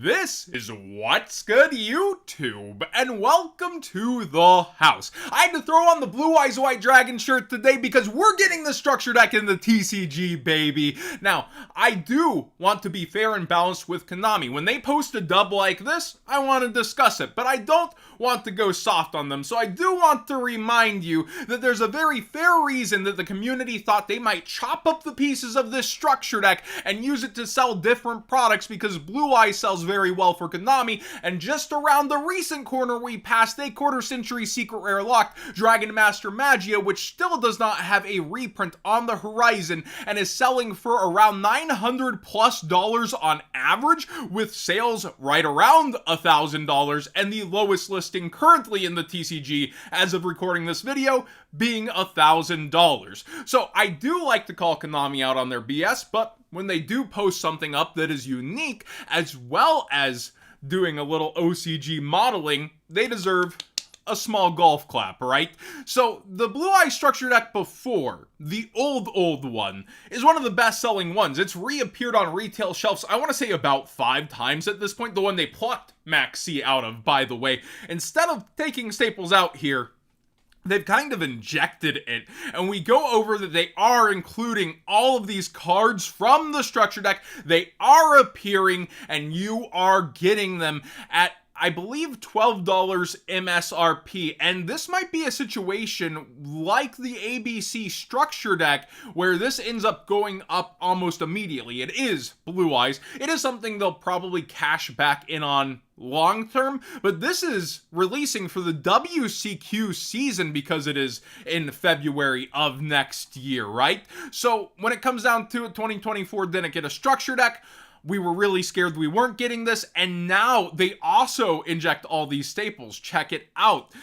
This is What's Good YouTube, and welcome to the house. I had to throw on the Blue Eyes White Dragon shirt today because we're getting the structure deck in the TCG, baby. Now, I do want to be fair and balanced with Konami. When they post a dub like this, I want to discuss it, but I don't want to go soft on them. So I do want to remind you that there's a very fair reason that the community thought they might chop up the pieces of this structure deck and use it to sell different products because Blue Eyes sells very well for Konami, and just around the recent corner we passed a quarter-century secret rare locked Dragon Master Magia, which still does not have a reprint on the horizon and is selling for around $900+ on average, with sales right around $1,000, and the lowest listing currently in the TCG as of recording this video being $1,000. So I do like to call Konami out on their BS, but when they do post something up that is unique, as well as doing a little OCG modeling, they deserve a small golf clap, right? So the Blue Eye structure deck before, the old one, is one of the best selling ones. It's reappeared on retail shelves, I want to say about 5 times at this point, the one they plucked Max C out of, by the way. Instead of taking staples out here, they've kind of injected it, and we go over that they are including all of these cards from the structure deck. They are appearing, and you are getting them at, I believe, $12 MSRP, and this might be a situation like the ABC structure deck where this ends up going up almost immediately. It is Blue Eyes. It is something they'll probably cash back in on long term, but this is releasing for the WCQ season because it is in February of next year, right? So when it comes down to it, 2024 didn't get a structure deck. We were really scared we weren't getting this, and now they also inject all these staples. Check it out.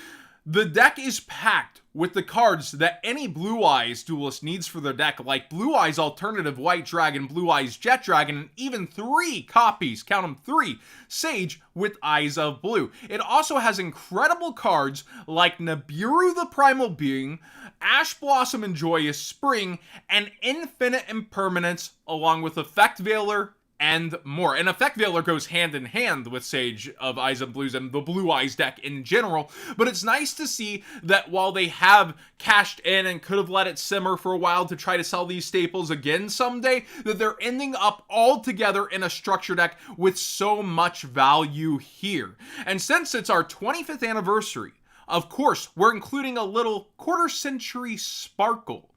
The deck is packed with the cards that any Blue Eyes duelist needs for their deck, like Blue Eyes Alternative White Dragon, Blue Eyes Jet Dragon, and even 3 copies, count them 3, Sage with Eyes of Blue. It also has incredible cards like Nibiru the Primal Being, Ash Blossom and Joyous Spring, and Infinite Impermanence, along with Effect Veiler, and more. And Effect Veiler goes hand in hand with Sage of Eyes of Blues and the Blue Eyes deck in general, but it's nice to see that while they have cashed in and could have let it simmer for a while to try to sell these staples again someday, that they're ending up all together in a structure deck with so much value here. And since it's our 25th anniversary, of course, we're including a little quarter-century sparkle.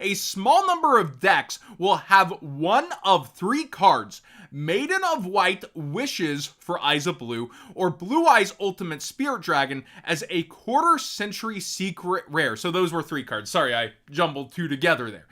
A small number of decks will have one of 3 cards, Maiden of White Wishes for Eyes of Blue, or Blue Eyes Ultimate Spirit Dragon as a quarter-century secret rare. So those were 3 cards. Sorry, I jumbled 2 together there.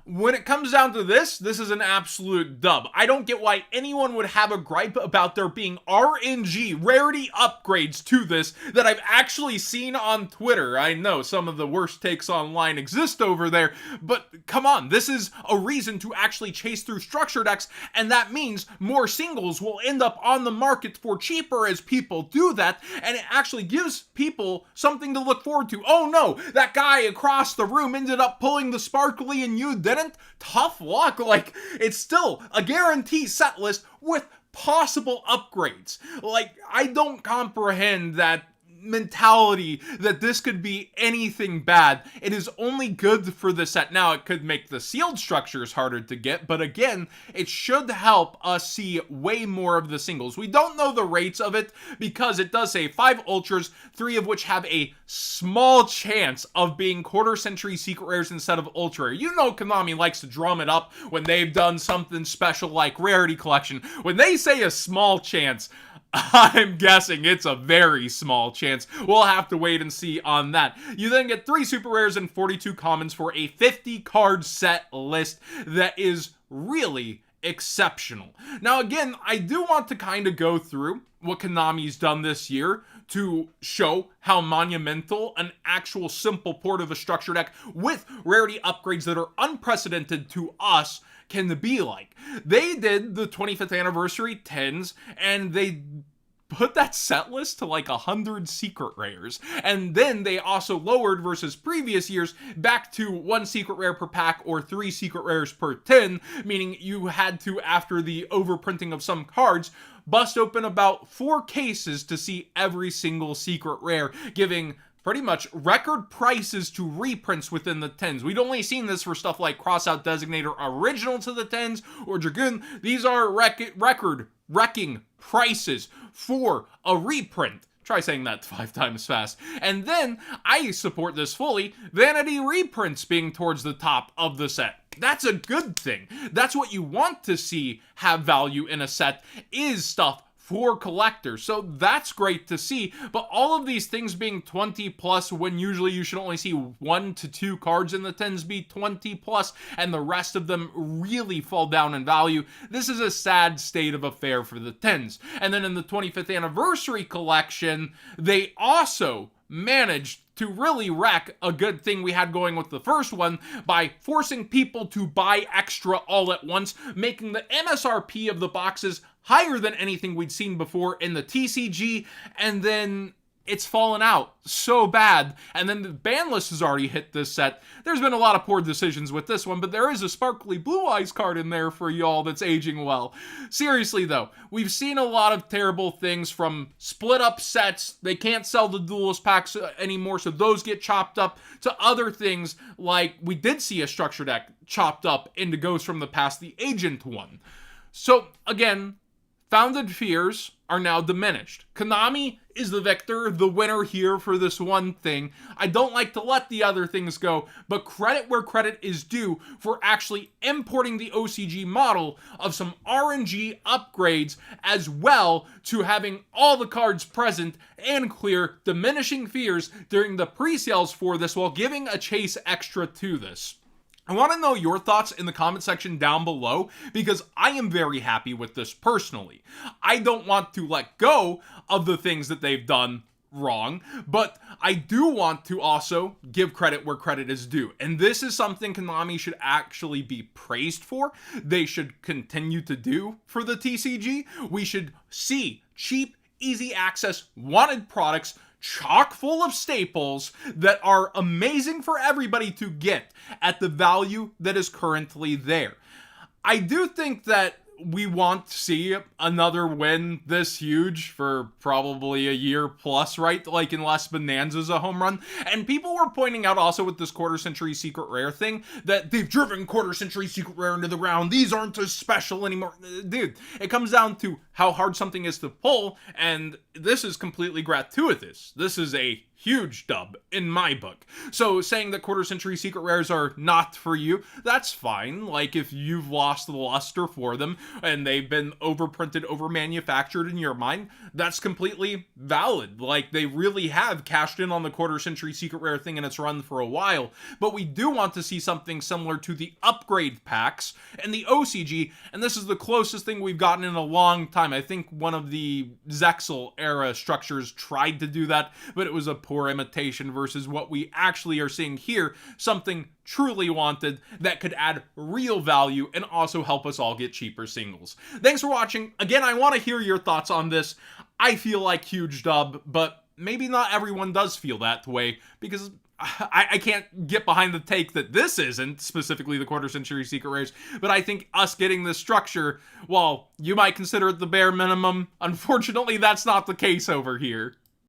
When it comes down to this is an absolute dub. I don't get why anyone would have a gripe about there being RNG, rarity upgrades to this, that I've actually seen on Twitter. I know some of the worst takes online exist over there, but come on, this is a reason to actually chase through structure decks, and that means more singles will end up on the market for cheaper as people do that, and it actually gives people something to look forward to. Oh no, that guy across the room ended up pulling the sparkly and you didn't. Tough luck. Like, it's still a guarantee set list with possible upgrades. Like, I don't comprehend that mentality that this could be anything bad. It is only good for the set. Now, it could make the sealed structures harder to get, but again, it should help us see way more of the singles. We don't know the rates of it because it does say 5 ultras, 3 of which have a small chance of being quarter-century secret rares instead of ultra rare. You know Konami likes to drum it up when they've done something special like Rarity Collection. When they say a small chance, I'm guessing it's a very small chance. We'll have to wait and see on that. You then get 3 super rares and 42 commons for a 50 card set list that is really exceptional. Now again, I do want to kind of go through what Konami's done this year to show how monumental an actual simple port of a structure deck with rarity upgrades that are unprecedented to us can be like. They did the 25th anniversary 10s, and they put that set list to like 100 secret rares. And then they also lowered versus previous years back to 1 secret rare per pack or 3 secret rares per tin, meaning you had to, after the overprinting of some cards, bust open about 4 cases to see every single secret rare, giving pretty much record prices to reprints within the tins. We'd only seen this for stuff like Crossout Designator original to the tins or Dragoon. These are record-wrecking prices for a reprint. Try saying that 5 times fast. And then, I support this fully, vanity reprints being towards the top of the set. That's a good thing. That's what you want to see have value in a set, is stuff for collectors. So that's great to see, but all of these things being 20 plus when usually you should only see 1 to 2 cards in the tins be 20 plus and the rest of them really fall down in value, this is a sad state of affair for the tins. And then in the 25th anniversary collection, they also managed to really wreck a good thing we had going with the first one by forcing people to buy extra all at once, making the MSRP of the boxes higher than anything we'd seen before in the TCG, and then it's fallen out so bad. And then the ban list has already hit this set. There's been a lot of poor decisions with this one, but there is a sparkly Blue Eyes card in there for y'all that's aging well. Seriously though, we've seen a lot of terrible things, from split up sets, they can't sell the duelist packs anymore, so those get chopped up, to other things like we did see a structure deck chopped up into Ghosts from the Past, the Agent one. So again, founded fears are now diminished. Konami is the victor, the winner here for this one thing. I don't like to let the other things go, but credit where credit is due for actually importing the OCG model of some RNG upgrades, as well to having all the cards present and clear, diminishing fears during the pre-sales for this while giving a chase extra to this. I want to know your thoughts in the comment section down below, because I am very happy with this personally. I don't want to let go of the things that they've done wrong, but I do want to also give credit where credit is due. And this is something Konami should actually be praised for. They should continue to do for the TCG. We should see cheap, easy access, wanted products chock full of staples that are amazing for everybody to get at the value that is currently there. I do think that we want to see another win this huge for probably a year plus, right? Like, unless Bonanza's a home run. And people were pointing out also with this quarter century secret rare thing that they've driven quarter century secret rare into the ground. These aren't as special anymore. Dude, it comes down to how hard something is to pull, and this is completely gratuitous. This is a huge dub in my book. So saying that quarter century secret rares are not for you, that's fine. Like, if you've lost the luster for them and they've been overprinted, overmanufactured in your mind, that's completely valid. Like, they really have cashed in on the quarter century secret rare thing in its run for a while. But we do want to see something similar to the upgrade packs and the OCG, and this is the closest thing we've gotten in a long time. I think one of the Zexal era structures tried to do that, but it was a poor imitation versus what we actually are seeing here, something truly wanted that could add real value and also help us all get cheaper singles. Thanks for watching. Again, I want to hear your thoughts on this. I feel like huge dub, but maybe not everyone does feel that way, because I can't get behind the take that this isn't specifically the quarter century secret rares, but I think us getting this structure, while you might consider it the bare minimum, unfortunately that's not the case over here.